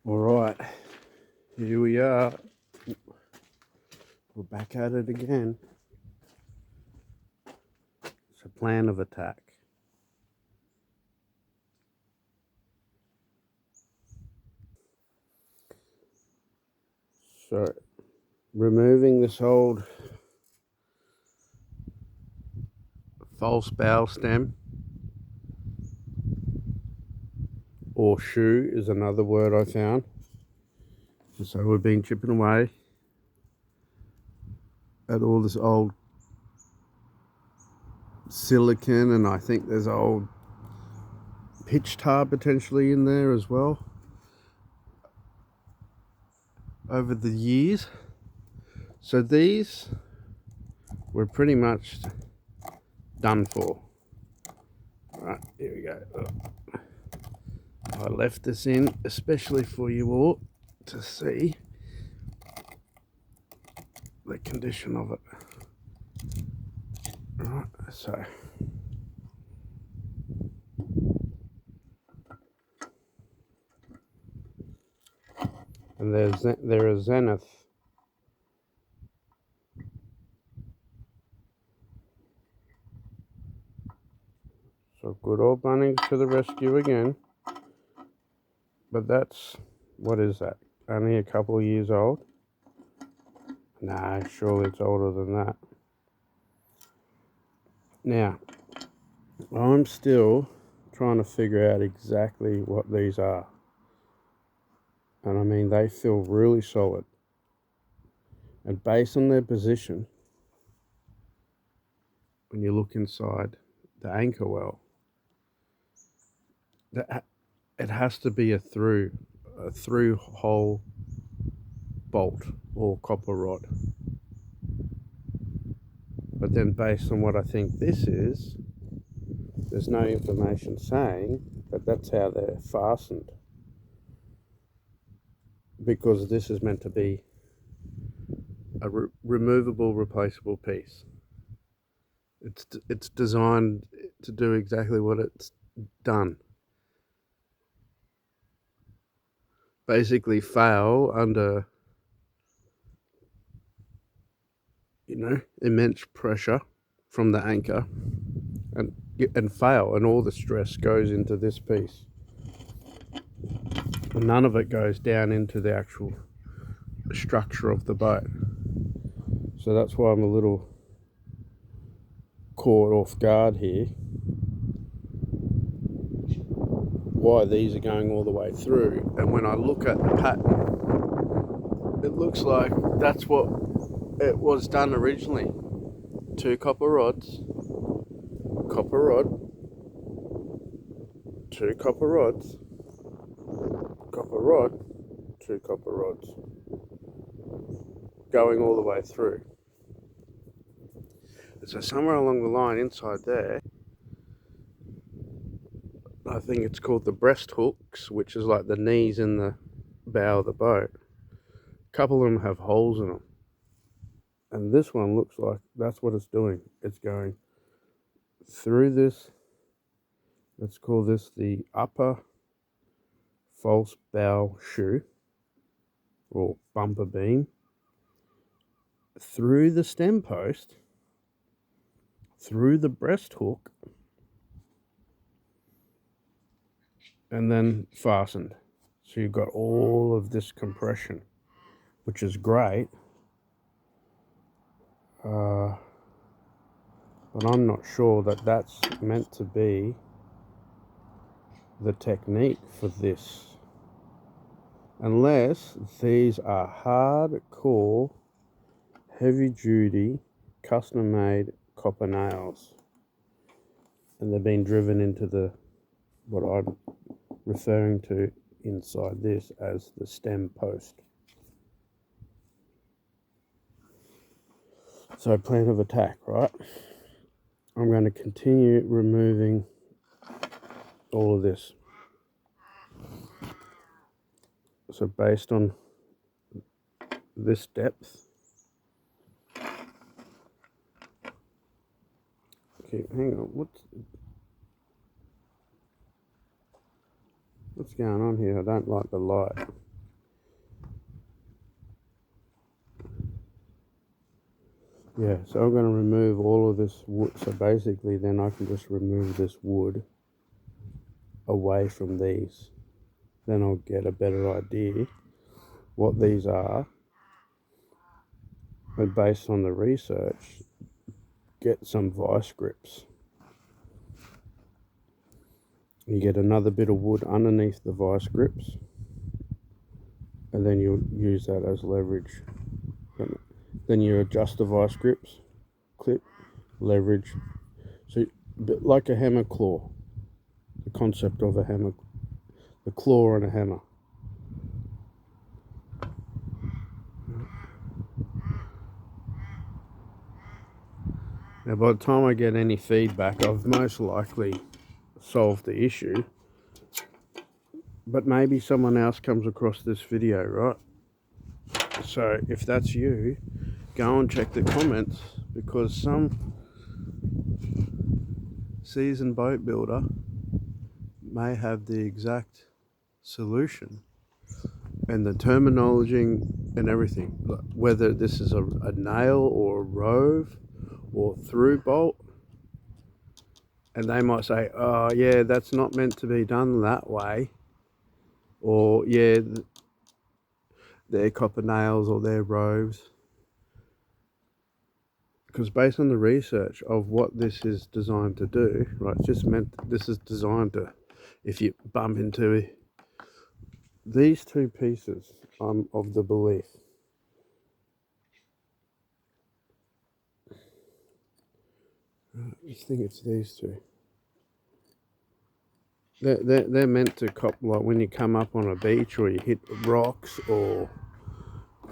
All right, here we are. We're back at it again. It's a plan of attack. So, removing this old false bow stem, or shoe is another word I found. So we've been chipping away at all this old silicone, and I think there's old pitch tar potentially in there as well over the years. So these were pretty much done for. Right, here we go. I left this in especially for you all to see the condition of it. Right, so and there is zenith. So good old Bunnings to the rescue again. But that's, what is that? Only a couple of years old? Nah, surely it's older than that. Now, I'm still trying to figure out exactly what these are. And I mean, they feel really solid. And based on their position, when you look inside the anchor well, it has to be a through hole bolt or copper rod. But then based on what I think this is, there's no information saying that that's how they're fastened, because this is meant to be a removable, replaceable piece. It's designed to do exactly what it's done. Basically fail under, immense pressure from the anchor, and fail, and all the stress goes into this piece. And none of it goes down into the actual structure of the boat. So that's why I'm a little caught off guard here. Why these are going all the way through. And when I look at the pattern, it looks like that's what it was done originally. 2 copper rods, copper rod, 2 copper rods, copper rod, 2 copper rods, going all the way through. So somewhere along the line inside there, I think it's called the breast hooks, which is like the knees in the bow of the boat. A couple of them have holes in them. And this one looks like that's what it's doing. It's going through this. Let's call this the upper false bow shoe or bumper beam, through the stem post, through the breast hook, and then fastened. So you've got all of this compression, which is great. But I'm not sure that that's meant to be the technique for this, unless these are hardcore, heavy-duty, custom-made copper nails, and they've been driven into the, what I'm referring to inside this as the stem post. So plan of attack, right? I'm going to continue removing all of this. So based on this depth, okay, hang on, what's going on here? I don't like the light. Yeah, so I'm going to remove all of this wood. So basically then I can just remove this wood away from these. Then I'll get a better idea what these are. And based on the research, get some vice grips. You get another bit of wood underneath the vice grips, and then you use that as leverage. Then you adjust the vice grips, clip, leverage. So a bit like a hammer claw, the concept of a hammer, the claw on a hammer. Now by the time I get any feedback, I've most likely solved the issue. But maybe someone else comes across this video, right? So if that's you, go and check the comments, because some seasoned boat builder may have the exact solution and the terminology and everything, whether this is a nail or a rove or through bolt, and they might say, oh yeah, that's not meant to be done that way, or yeah, they're copper nails or they're roves. Because based on the research of what this is designed to do, right, it's just meant, this is designed to, if you bump into these two pieces, I'm of the belief, I think it's these two. They're meant to cop, like when you come up on a beach or you hit rocks, or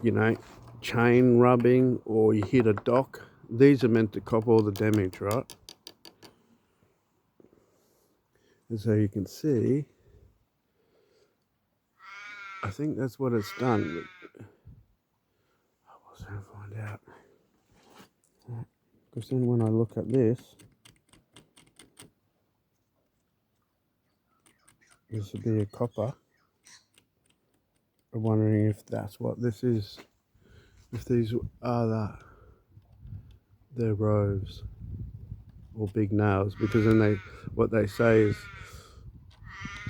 you know, chain rubbing, or you hit a dock. These are meant to cop all the damage, right? And so you can see, I think that's what it's done. I was going to find out. Because then when I look at this would be a copper. I'm wondering if that's what this is. If these are they're roves or big nails, because then what they say is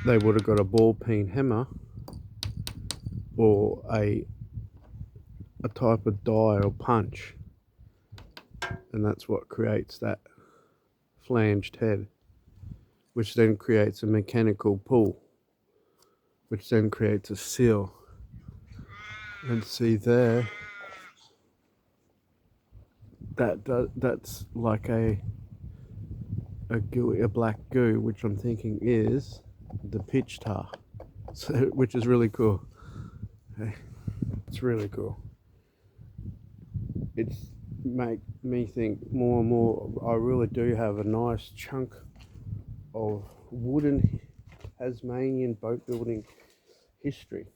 they would have got a ball peen hammer or a type of die or punch, and that's what creates that flanged head, which then creates a mechanical pull, which then creates a seal. And see there, that's like a black goo, which I'm thinking is the pitch tar, so, which is really cool. Hey, it's really cool. It's make me think more and more. I really do have a nice chunk of wooden Tasmanian boat building history.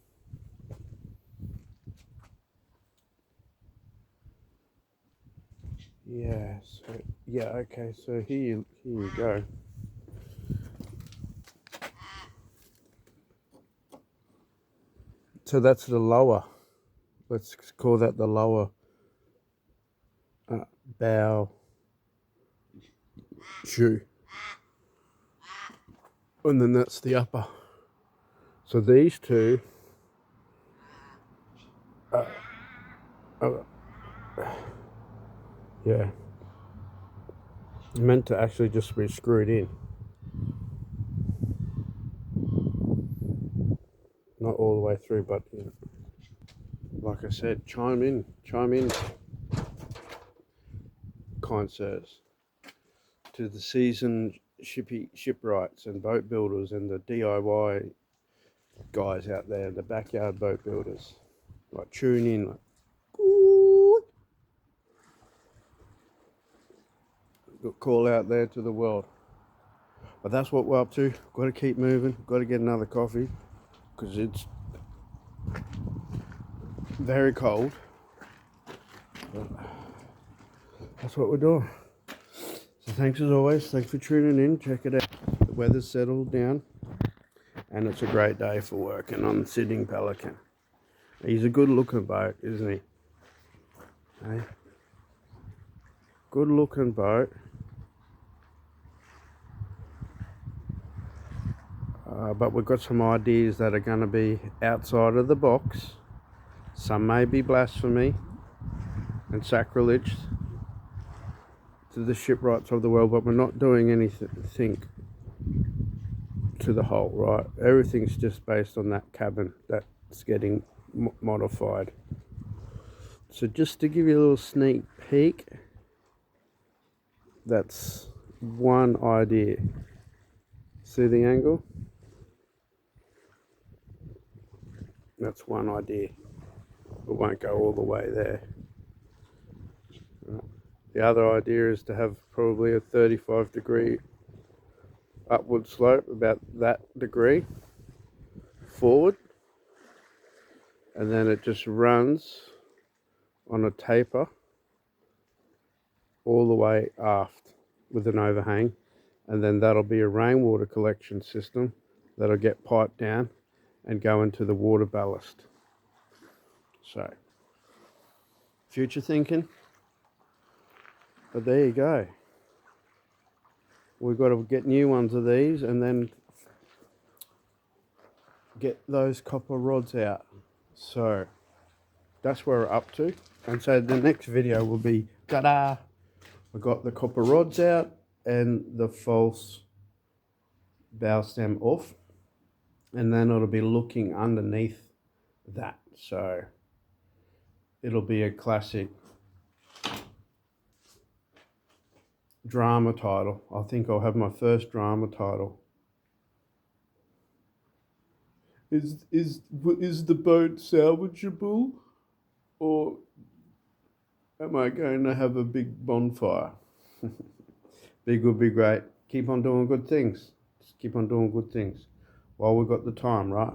Yeah, so yeah, okay, so here you go. So that's the lower, let's call that the lower bow shoe, and then that's the upper. So these two yeah, meant to actually just be screwed in, not all the way through, but you know, like I said, chime in, kind sirs, to the seasoned shipwrights and boat builders and the DIY guys out there, the backyard boat builders. Like, tune in, like, call out there to the world. But that's what we're up to. Got to keep moving. Got to get another coffee, because it's very cold. But that's what we're doing. So thanks as always. Thanks for tuning in. Check it out. The weather's settled down, and it's a great day for working on Sitting Pelican. He's a good looking boat, isn't he? Hey? good looking boat. But we've got some ideas that are going to be outside of the box. Some may be blasphemy and sacrilege to the shipwrights of the world, but we're not doing anything to the hull, right? Everything's just based on that cabin that's getting modified. So just to give you a little sneak peek, that's one idea. See the angle? That's one idea. It won't go all the way there. The other idea is to have probably a 35-degree upward slope, about that degree forward, and then it just runs on a taper all the way aft with an overhang, and then that'll be a rainwater collection system that'll get piped down and go into the water ballast. So, future thinking, but there you go. We've got to get new ones of these and then get those copper rods out. So that's where we're up to. And so the next video will be, ta-da! I got the copper rods out and the false bow stem off. And then it'll be looking underneath that. So it'll be a classic drama title. I think I'll have my first drama title. Is the boat salvageable, or am I going to have a big bonfire? Be good, be great. Keep on doing good things. Just keep on doing good things while we've got the time, right?